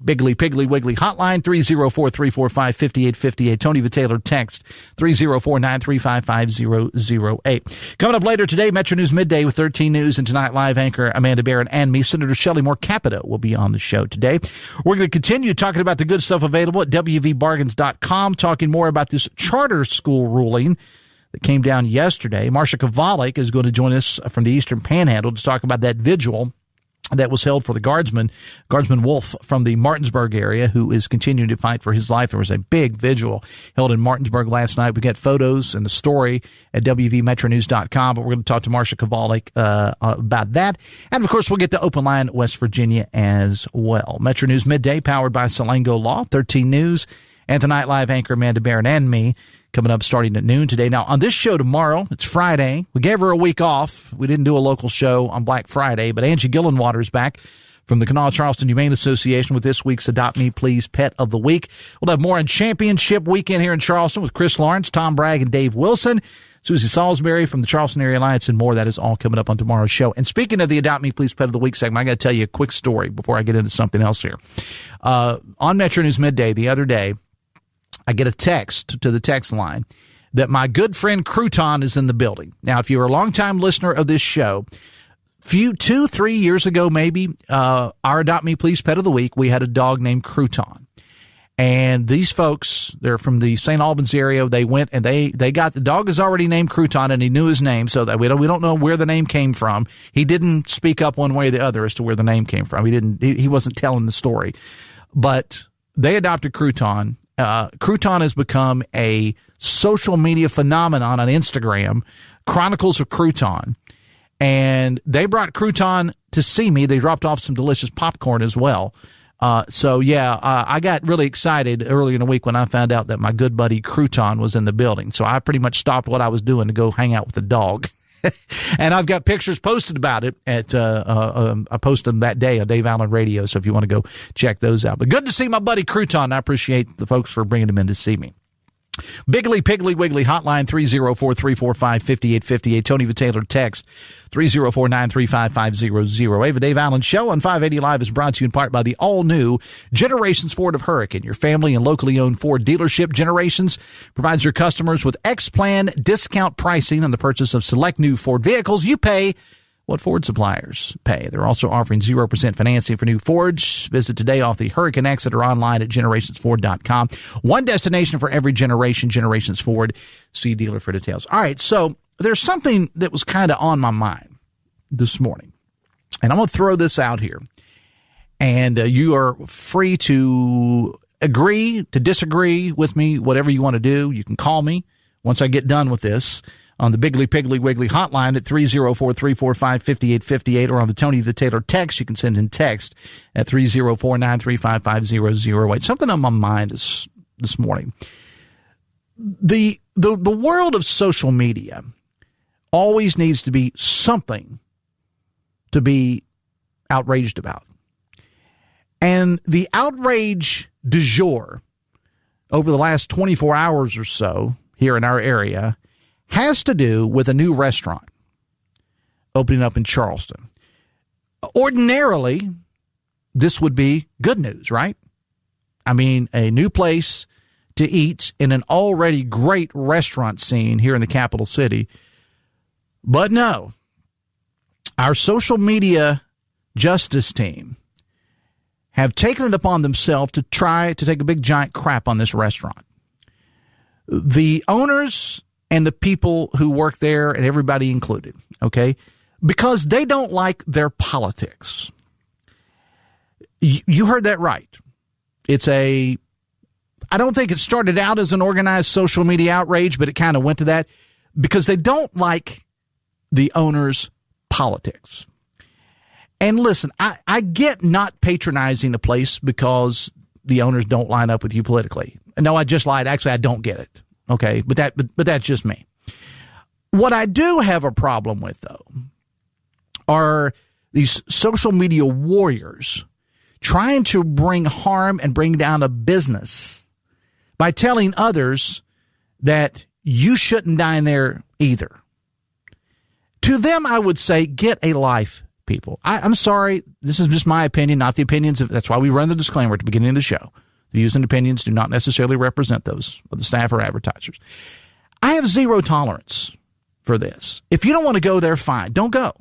Bigley, Piggly Wiggly hotline 304-345-5858. Tony Vitaylor text 304-935-5008. Coming up later today, Metro News Midday with 13 News and Tonight Live anchor Amanda Barron and me. Senator Shelley Moore Capito will be on the show today. We're going to continue talking about the good stuff available at WVBargains.com, talking more about this charter school ruling that came down yesterday. Marcia Kovalik is going to join us from the Eastern Panhandle to talk about that vigil that was held for the Guardsman Wolf from the Martinsburg area, who is continuing to fight for his life. There was a big vigil held in Martinsburg last night. We got photos and the story at WVMetroNews.com, but we're going to talk to Marcia Kovalik about that. And, of course, we'll get to Open Line West Virginia as well. Metro News Midday, powered by Salango Law, 13 News, and Tonight Live anchor Amanda Barron and me. Coming up starting at noon today. Now, on this show tomorrow, it's Friday. We gave her a week off. We didn't do a local show on Black Friday, but Angie Gillenwater's back from the Kanawha Charleston Humane Association with this week's Adopt Me Please Pet of the Week. We'll have more on Championship Weekend here in Charleston with Chris Lawrence, Tom Bragg, and Dave Wilson. Susie Salisbury from the Charleston Area Alliance, and more. That is all coming up on tomorrow's show. And speaking of the Adopt Me, Please Pet of the Week segment, I got to tell you a quick story before I get into something else here. On Metro News Midday the other day, I get a text to the text line that my good friend Crouton is in the building. Now, if you're a longtime listener of this show, 2-3 years ago maybe, our Adopt Me Please Pet of the Week, we had a dog named Crouton. And these folks, they're from the St. Albans area. They went and they got, the dog is already named Crouton, and he knew his name, so that we don't know where the name came from. He didn't speak up one way or the other as to where the name came from. He wasn't telling the story. But they adopted Crouton. Crouton has become a social media phenomenon on Instagram, Chronicles of Crouton. And they brought Crouton to see me. They dropped off some delicious popcorn as well. I got really excited earlier in the week when I found out that my good buddy Crouton was in the building. So I pretty much stopped what I was doing to go hang out with the dog. And I've got pictures posted about it I posted them that day on Dave Allen Radio. So if you want to go check those out. But good to see my buddy Crouton. I appreciate the folks for bringing him in to see me. Biggly, Piggly, Wiggly, hotline 304-345-5858. Tony the Taylor text 304-935-5008. The Dave Allen Show on 580 Live is brought to you in part by the all-new Generations Ford of Hurricane, your family and locally owned Ford dealership. Generations provides your customers with X-Plan discount pricing on the purchase of select new Ford vehicles. You pay what Ford suppliers pay. They're also offering 0% financing for new Fords. Visit today off the Hurricane exit or online at generationsford.com. One destination for every generation, Generations Ford. See dealer for details. All right, so there's something that was kind of on my mind this morning, and I'm going to throw this out here. And you are free to agree, to disagree with me, whatever you want to do. You can call me once I get done with this on the Biggly Piggly Wiggly hotline at 304-345-5858, or on the Tony the Taylor text. You can send in text at 304-935-5008. Something on my mind this morning. The world of social media always needs to be something to be outraged about. And the outrage du jour over the last 24 hours or so here in our area has to do with a new restaurant opening up in Charleston. Ordinarily, this would be good news, right? I mean, a new place to eat in an already great restaurant scene here in the capital city. But no, our social media justice team have taken it upon themselves to try to take a big giant crap on this restaurant. The owners and the people who work there, and everybody included, okay? Because they don't like their politics. You heard that right. I don't think it started out as an organized social media outrage, but it kind of went to that because they don't like the owners' politics. And listen, I get not patronizing a place because the owners don't line up with you politically. No, I just lied. Actually, I don't get it. Okay, but that's just me. What I do have a problem with, though, are these social media warriors trying to bring harm and bring down a business by telling others that you shouldn't dine there either. To them, I would say, get a life, people. I'm sorry, this is just my opinion, not the opinions of, that's why we run the disclaimer at the beginning of the show. The views and opinions do not necessarily represent those of the staff or advertisers. I have zero tolerance for this. If you don't want to go there, fine. Don't go.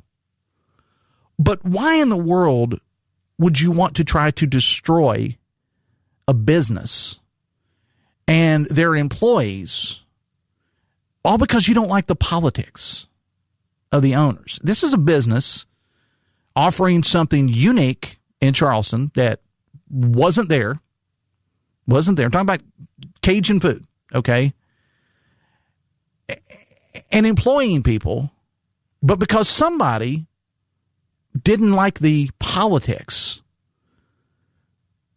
But why in the world would you want to try to destroy a business and their employees all because you don't like the politics of the owners? This is a business offering something unique in Charleston that wasn't there. I'm talking about Cajun food, okay? And employing people, but because somebody didn't like the politics.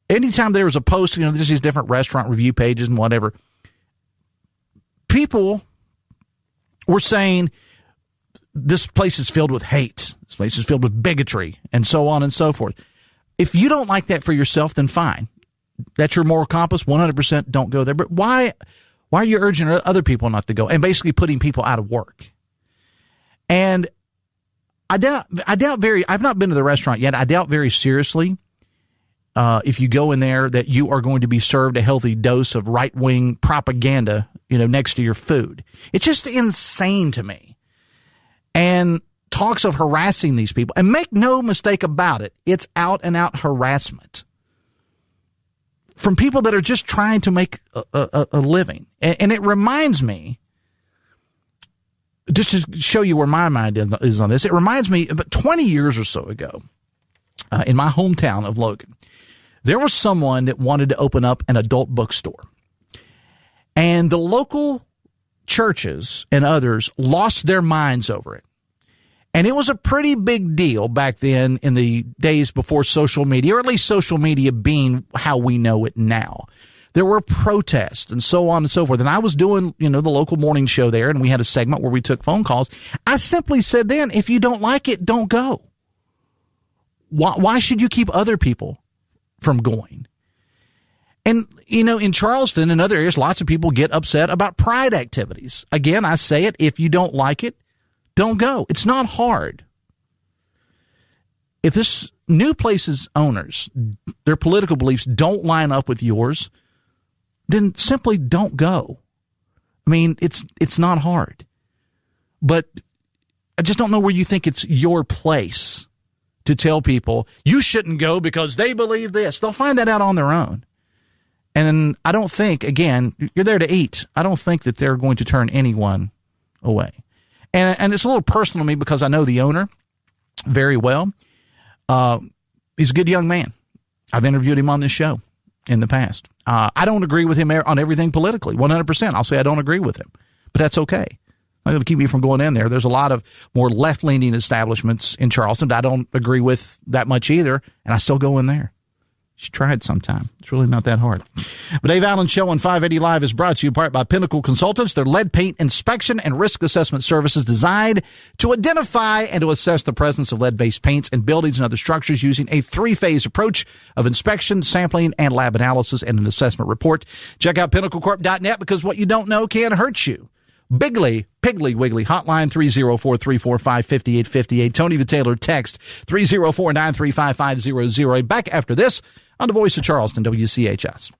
Anytime there was a post, there's these different restaurant review pages and whatever, people were saying this place is filled with hate, this place is filled with bigotry, and so on and so forth. If you don't like that for yourself, then fine. That's your moral compass, 100%, don't go there. But why Why are you urging other people not to go? And basically putting people out of work. And I doubt I've not been to the restaurant yet. I doubt very seriously if you go in there that you are going to be served a healthy dose of right-wing propaganda, next to your food. It's just insane to me. And talks of harassing these people. And make no mistake about it, it's out-and-out harassment from people that are just trying to make a living. And it reminds me, just to show you where my mind is on this, it reminds me, about 20 years or so ago, in my hometown of Logan, there was someone that wanted to open up an adult bookstore. And the local churches and others lost their minds over it. And it was a pretty big deal back then in the days before social media, or at least social media being how we know it now. There were protests and so on and so forth. And I was doing, the local morning show there, and we had a segment where we took phone calls. I simply said then, if you don't like it, don't go. Why should you keep other people from going? And, in Charleston and other areas, lots of people get upset about pride activities. Again, I say it, if you don't like it, don't go. It's not hard. If this new place's owners, their political beliefs don't line up with yours, then simply don't go. I mean, it's not hard. But I just don't know where you think it's your place to tell people you shouldn't go because they believe this. They'll find that out on their own. And I don't think, again, you're there to eat. I don't think that they're going to turn anyone away. And it's a little personal to me because I know the owner very well. He's a good young man. I've interviewed him on this show in the past. I don't agree with him on everything politically, 100%. I'll say I don't agree with him, but that's okay. Not going to keep me from going in there. There's a lot of more left-leaning establishments in Charleston that I don't agree with that much either, and I still go in there. You should try it sometime. It's really not that hard. But Dave Allen Show on 580 Live is brought to you in part by Pinnacle Consultants. Their lead paint inspection and risk assessment services designed to identify and to assess the presence of lead-based paints in buildings and other structures using a three-phase approach of inspection, sampling, and lab analysis and an assessment report. Check out pinnaclecorp.net because what you don't know can hurt you. Bigley, Piggly Wiggly, hotline 304-345-5858. Tony the Taylor, text 304-935-500. Back after this on the Voice of Charleston, WCHS.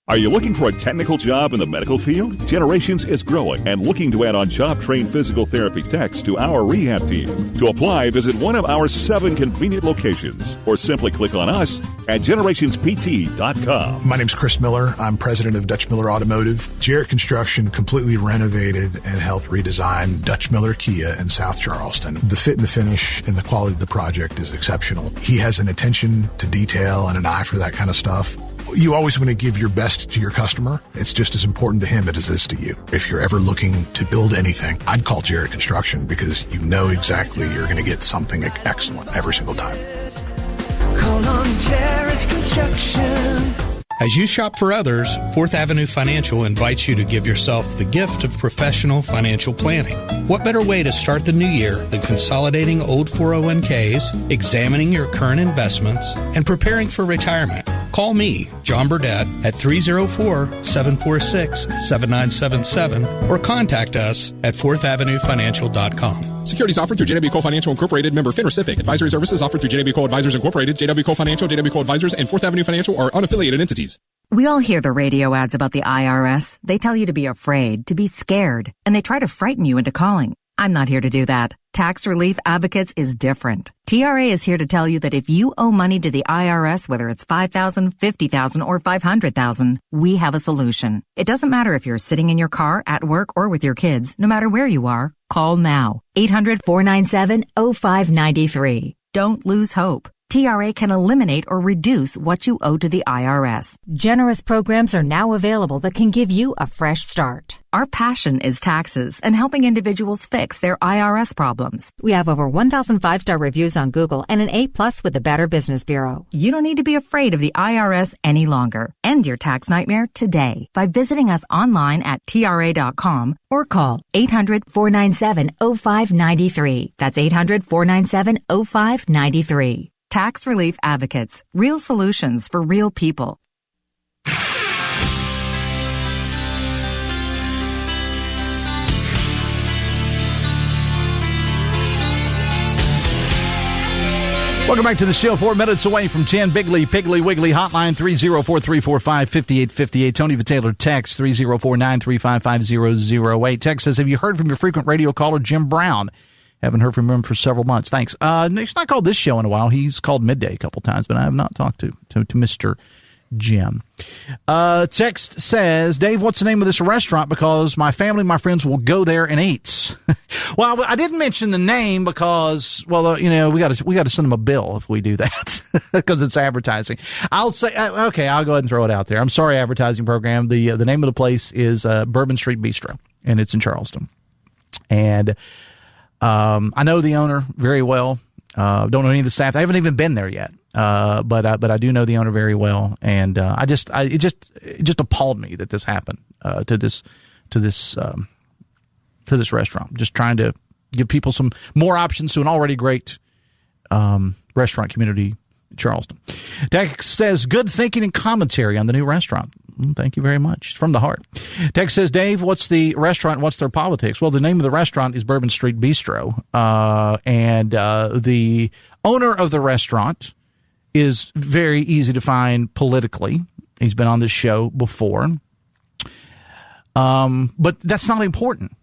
Are you looking for a technical job in the medical field? Generations is growing and looking to add on job-trained physical therapy techs to our rehab team. To apply, visit one of our 7 convenient locations or simply click on us at generationspt.com. My name's Chris Miller. I'm president of Dutch Miller Automotive. Jarrett Construction completely renovated and helped redesign Dutch Miller Kia in South Charleston. The fit and the finish and the quality of the project is exceptional. He has an attention to detail and an eye for that kind of stuff. You always want to give your best to your customer. It's just as important to him as it is to you. If you're ever looking to build anything, I'd call Jarrett Construction because you know exactly you're going to get something excellent every single time. Call on Jarrett Construction. As you shop for others, 4th Avenue Financial invites you to give yourself the gift of professional financial planning. What better way to start the new year than consolidating old 401ks, examining your current investments, and preparing for retirement? Call me, John Burdett, at 304-746-7977 or contact us at 4thavenuefinancial.com. Securities offered through JW Co Financial Incorporated, member FINRA SIPC. Advisory services offered through JW Co Advisors Incorporated, JW Co Financial, JW Co Advisors, and 4th Avenue Financial are unaffiliated entities. We all hear the radio ads about the IRS. They tell you to be afraid, to be scared, and they try to frighten you into calling. I'm not here to do that. Tax Relief Advocates is different. TRA is here to tell you that if you owe money to the IRS, whether it's $5,000, $50,000, or $500,000, we have a solution. It doesn't matter if you're sitting in your car, at work, or with your kids. No matter where you are, call now. 800-497-0593. Don't lose hope. TRA can eliminate or reduce what you owe to the IRS. Generous programs are now available that can give you a fresh start. Our passion is taxes and helping individuals fix their IRS problems. We have over 1,000 5-star reviews on Google and an A+ with the Better Business Bureau. You don't need to be afraid of the IRS any longer. End your tax nightmare today by visiting us online at TRA.com or call 800-497-0593. That's 800-497-0593. Tax Relief Advocates. Real solutions for real people. Welcome back to the show. 4 minutes away from 10. Bigley, Piggly Wiggly hotline 304-345-5858. Tony Vitaylor text 304-935-5008. Text says, have you heard from your frequent radio caller, Jim Brown? Haven't heard from him for several months. Thanks. He's not called this show in a while. He's called midday a couple times, but I have not talked to Mr. Jim. Text says, Dave, what's the name of this restaurant? Because my family, my friends will go there and eat. Well, I didn't mention the name because, well, we got to send them a bill if we do that because it's advertising. I'll say, okay, I'll go ahead and throw it out there. I'm sorry, advertising program. The name of the place is Bourbon Street Bistro, and it's in Charleston. And I know the owner very well. Don't know any of the staff. I haven't even been there yet. But I do know the owner very well, and it just appalled me that this happened to this restaurant. Just trying to give people some more options to an already great restaurant community in Charleston. Tex says, good thinking and commentary on the new restaurant. Thank you very much. From the heart. Tex says, Dave, what's the restaurant? What's their politics? Well, the name of the restaurant is Bourbon Street Bistro, and the owner of the restaurant is very easy to find politically. He's been on this show before. But that's not important.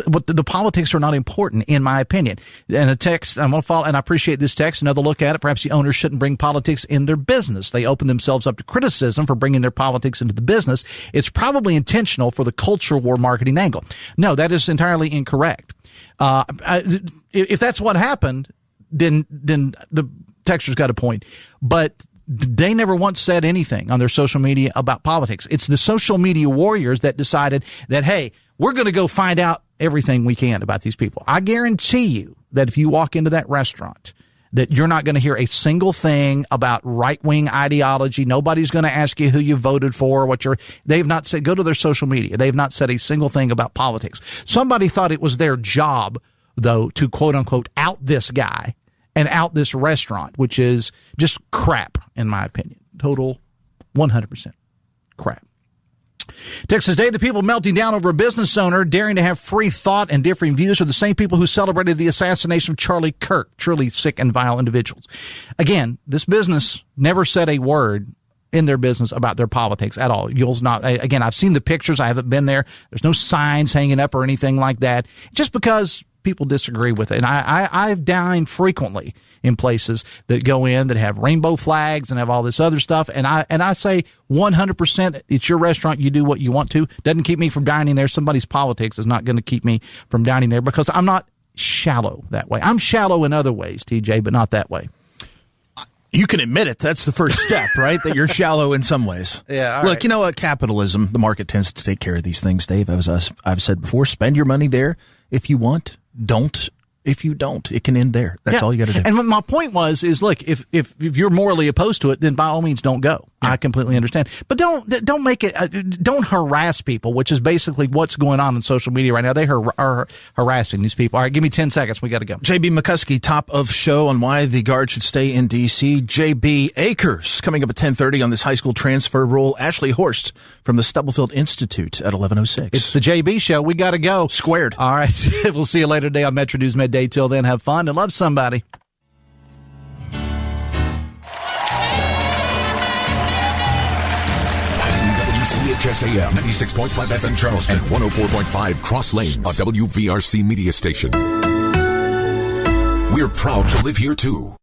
But the politics are not important, in my opinion. And a text, I'm going to follow, and I appreciate this text. Another look at it. Perhaps the owners shouldn't bring politics in their business. They open themselves up to criticism for bringing their politics into the business. It's probably intentional for the culture war marketing angle. No, that is entirely incorrect. If that's what happened, then the texter's got a point. But they never once said anything on their social media about politics. It's the social media warriors that decided that, hey, we're going to go find out everything we can about these people. I guarantee you that if you walk into that restaurant, that you're not going to hear a single thing about right-wing ideology. Nobody's going to ask you who you voted for, they've not said, go to their social media. They've not said a single thing about politics. Somebody thought it was their job, though, to quote unquote out this guy and out this restaurant, which is just crap, in my opinion. Total 100% crap. Texas Day, the people melting down over a business owner daring to have free thought and differing views are the same people who celebrated the assassination of Charlie Kirk. Truly sick and vile individuals. Again, this business never said a word in their business about their politics at all. Again, I've seen the pictures. I haven't been there. There's no signs hanging up or anything like that. Just because people disagree with it. And I've dined frequently in places that go in that have rainbow flags and have all this other stuff. And I say 100%, it's your restaurant. You do what you want to. Doesn't keep me from dining there. Somebody's politics is not going to keep me from dining there because I'm not shallow that way. I'm shallow in other ways, TJ, but not that way. You can admit it. That's the first step, right? That you're shallow in some ways. Yeah. Look, you know what? Capitalism, the market tends to take care of these things, Dave. As I've said before, spend your money there if you want. Don't. If you don't, it can end there. That's all you got to do. And my point is, look, if you're morally opposed to it, then by all means don't go. Yeah. I completely understand. But don't make it, don't harass people, which is basically what's going on social media right now. They are harassing these people. All right, give me 10 seconds. We got to go. J.B. McCuskey, top of show on why the guard should stay in D.C. J.B. Akers coming up at 10:30 on this high school transfer roll. Ashley Horst from the Stubblefield Institute at 11:06. It's the J.B. show. We got to go. Squared. All right. We'll see you later today on Metro News Midday. Till then, have fun and love somebody. WCHS AM 96.5 FM Charleston and 104.5 Cross Lanes, a WVRC media station. We're proud to live here too.